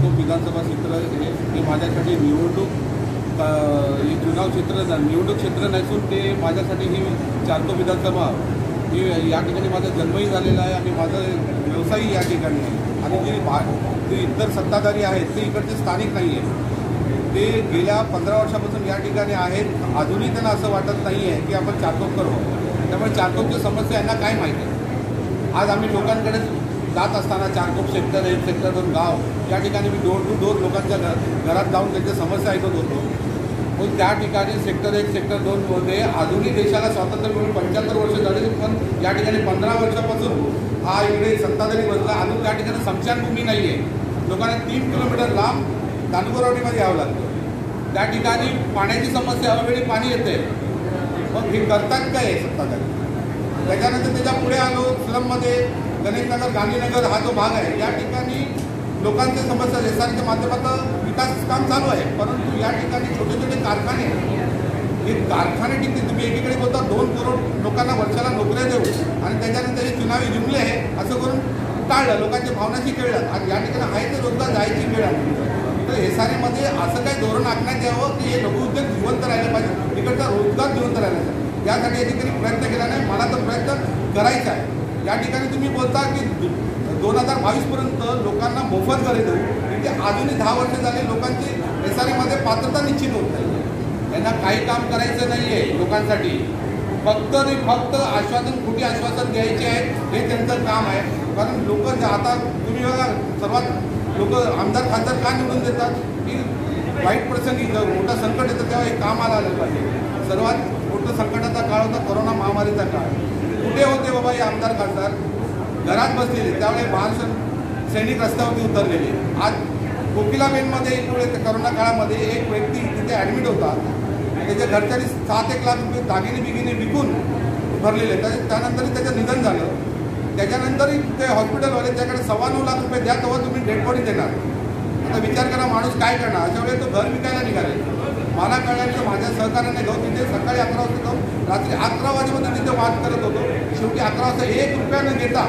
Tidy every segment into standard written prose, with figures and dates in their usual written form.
चारकोप विधानसभा क्षेत्र हे माझ्यासाठी चुनाव क्षेत्र निवडणूक क्षेत्र नसून ते माझ्यासाठी ही चारकोप विधानसभा ही या ठिकाणी माझा जन्मही झालेला आहे आणि माझा व्यवसायही या ठिकाणी आहे। आणि जे इतर सत्ताधारी आहेत ते इकडचे स्थानिक नाही आहेत, ते गेल्या 15 वर्षापासून या ठिकाणी आहेत। अजूनही त्यांना असं वाटत नाही आहे की आपण चारकोप करावं। त्यामुळे चारकोपची समस्या यांना काय माहिती आहे। आज आम्ही लोकांकडे जात असताना चारकोप सेक्टर 1 सेक्टर 2 गाव या ठिकाणी मी डोर टू डोर लोकांच्या घरात जाऊन त्यांच्या समस्या ऐकत होतो। पण त्या ठिकाणी सेक्टर 1 सेक्टर 2मध्ये अजूनही देशाला स्वातंत्र्य मिळून 75 वर्ष झाली, पण या ठिकाणी 15 वर्षापासून हा इकडे सत्ताधारी बसला। अजून त्या ठिकाणी स्मशानभूमी नाही आहे। लोकांना 3 किलोमीटर लांब दानगोरवाडीमध्ये यावं लागतं। त्या ठिकाणी पाण्याची समस्या अवेळी पाणी येते, मग हे करतात काय सत्ताधारी। त्याच्यानंतर त्याच्या पुढे आलो स्लममध्ये गणेशनगर गांधीनगर हा जो भाग आहे, या ठिकाणी लोकांच्या समस्या एसआरच्या माध्यमातून विकास काम चालू आहे, परंतु या ठिकाणी छोटे छोटे कारखाने हे कारखाने टिकते। तुम्ही एकीकडे बोलता 2 करोड लोकांना वर्षाला नोकऱ्या देऊ आणि त्याच्यानंतर हे चुनावी जुमले आहे असं करून टाळलं, लोकांच्या भावनाशी खेळलं आणि या ठिकाणी आहे ते रोजगार जायची वेळ आली। तर एसआरमध्ये असं काही धोरण आखण्यात यावं की हे लघुउद्योग जिवंत राहिले पाहिजे, इकडचा रोजगार जिवंत राहिला पाहिजे। यासाठी याची प्रयत्न केला नाही, मला तर प्रयत्न करायचा आहे। या ठिकाणी तुम्ही बोलता की 2022पर्यंत लोकांना मोफत घरे देऊ, म्हणजे अजूनही 10 वर्ष झाले लोकांची एसआरमध्ये पात्रता निश्चित होत नाही। त्यांना काही काम करायचं नाही आहे लोकांसाठी, फक्त आश्वासन खोटी आश्वासन द्यायचे आहेत हे त्यांचं काम आहे। कारण लोक आता तुम्ही बघा सर्वात लोक आमदार खासदार का निवडून देतात की वाईट प्रसंगी मोठं संकट येतं तेव्हा हे काम आलं पाहिजे। सर्वात मोठं संकटाचा काळ होता कोरोना महामारीचा काळ। कुठे होते बाबा हे आमदार खासदार? घरात बसलेले, त्यावेळेस महाराष्ट्र सैनिक रस्त्यावरती उतरलेले। आज कोकिलाबेनमध्ये पुढे करोना काळामध्ये एक व्यक्ती तिथे ॲडमिट होता, त्याच्या घरच्यांनी 7-1 लाख रुपये दागिने बिगिने विकून भरलेले, त्यानंतरही त्याचं निधन झालं। त्याच्यानंतरही ते हॉस्पिटलवाले त्याकडे 9.25 लाख रुपये द्या तेव्हा तुम्ही डेड बॉडी देणार। आता विचार करा माणूस काय करणार। अशा वेळेस तो घर विकायला निघाले। मला कळल्यानंतर माझ्या सहकार्याने जाऊन तिथे सकाळी 11 वाजता जाऊन रात्री 11 वाजेपर्यंत तिथे वाद करत होतो। शेवटी 11 वाजता 1 रुपया न घेता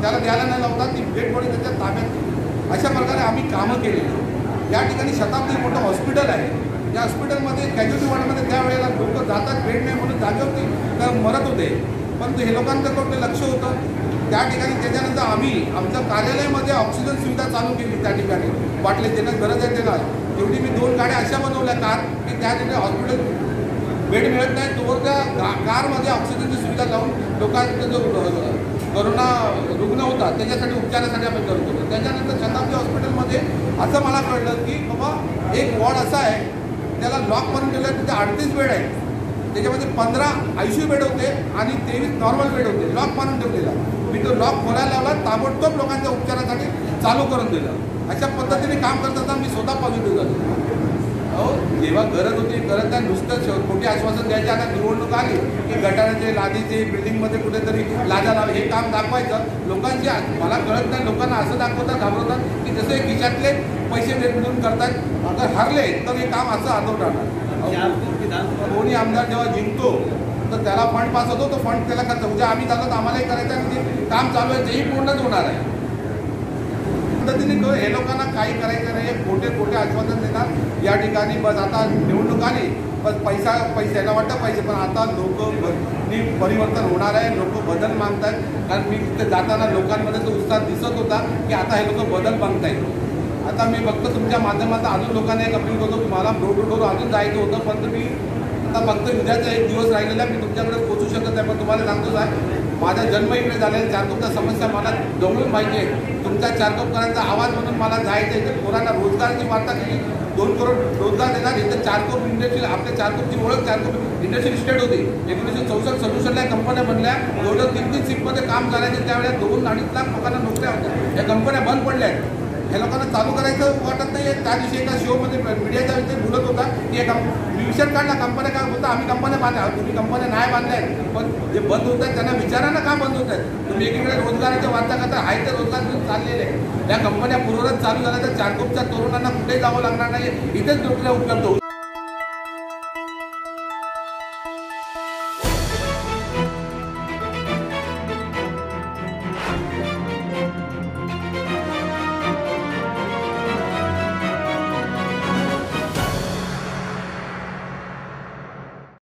त्याला द्यायला नाही लावता ती डेड बॉडी त्याच्या ताब्यात। अशा प्रकारे आम्ही कामं केली। या ठिकाणी शताब्दी मोठं हॉस्पिटल आहे, त्या हॉस्पिटलमध्ये कॅज्युअल्टी वॉर्डमध्ये त्यावेळेला लोक जातात, बेड नाही म्हणून जागेवरती तर मरत होते, परंतु हे लोकांकडे लक्ष होतं। त्या ठिकाणी त्याच्यानंतर आम्ही आमच्या कार्यालयामध्ये ऑक्सिजन सुविधा चालू केली। त्या ठिकाणी बाटले देणं गरज आहे देणार, तेवढी मी 2 गाड्या अशा बनवल्या कार की त्या ठिकाणी हॉस्पिटल बेड मिळत नाही तोवर त्या कारमध्ये ऑक्सिजनची सुविधा लावून लोकांचा जो कोरोना रुग्ण होता त्याच्यासाठी उपचारासाठी आम्ही करत होतो। त्याच्यानंतर शताब्दी हॉस्पिटलमध्ये असं मला कळलं की बाबा एक वॉर्ड असा आहे त्याला लॉक करून ठेवलं, तिथे 38 बेड आहेत, त्याच्यामध्ये 15 ICU बेड होते आणि 23 नॉर्मल बेड होते, लॉक मारून ठेवलेला। मी तो लॉक खोलायला लावला, ताबडतोब लोकांच्या उपचारासाठी चालू करून दिलं। अशा पद्धतीने काम करत असताना मी स्वतः पॉझिटिव्ह झालो। जेव्हा गरज होती गरज नाही, नुसतं खोटी आश्वासन द्यायचे। आता निवडणूक आली की गटाराचे लादीचे बिल्डिंगमध्ये कुठेतरी लादा लाव हे काम दाखवायचं लोकांची। मला कळत नाही लोकांना असं दाखवतात घाबरवतात की जसे खिशातले पैसे देऊन करतात, अगर हरले तर हे काम असं हातोट राहणार। कोणी आमदार जेव्हा जिंकतो तर त्याला फंड पास होतो, तो फंड त्याला खर्च उद्या आम्ही झालं तर आम्हालाही करायचं आणि ते काम चालू आहे तेही पूर्णच होणार आहे। पद्धतीने हे लोकांना काही करायचं नाही, खोटे आश्वासन देणार। या ठिकाणी बस आता निवडणूक आली बस पैशाला वाटतं पाहिजे, पण आता लोक परिवर्तन होणार आहे, लोक बदल मागतात। कारण मी तिथे जाताना लोकांमध्ये तो उत्साह दिसत होता की आता हे लोक बदल मागतायत। आता मी फक्त तुमच्या माध्यमातून अजून लोकांना एक अपील करतो, तुम्हाला डोर टू डोर अजून जायचं होतं, पण तुम्ही आता फक्त उद्याचा 1 दिवस राहिलेला मी तुमच्याकडे पोहोचू शकत नाही। पण तुम्हाला सांगतो आहे माझा जन्म इकडे झालेला, चारकोपच्या समस्या मला जवळून माहिती आहे। तुमचा चारकोपकरांचा आवाज म्हणून मला जायचं आहे। तर पोरांना रोजगाराची वार्ता केली, 2 करोड रोजगार देणार। इथं चारकोप इंडस्ट्री आपल्या चारकोपची ओळख चारकोप इंडस्ट्रियल इस्टेट होती। 1964-67 या कंपन्या बनल्या, जवळजवळ 3-3 शिफ्टमध्ये काम करायचे। त्यावेळेस 2-2.5 लाख लोकांना नोकऱ्या होत्या। या कंपन्या बंद पडल्या आहेत, हे लोकांना चालू करायचं वाटत नाही। त्या दिवशी एका शोमध्ये मीडियाच्या विषयी बोलत होता की विषय काढला कंपन्या काय होता, आम्ही कंपन्या बांधल्या, तुम्ही कंपन्या नाही बांधल्या आहेत, पण जे बंद होत आहेत त्यांना विचारा ना का बंद होत आहेत। तुम्ही एकीकडे रोजगाराच्या वार्ता करता, आहे ते रोजगार घेऊन चाललेले आहे। त्या कंपन्या पूर्वरच चालू झाल्या तर चारकोपच्या तरुणांना कुठेही जावं लागणार नाही, इथेच नोकऱ्या उपलब्ध होतील।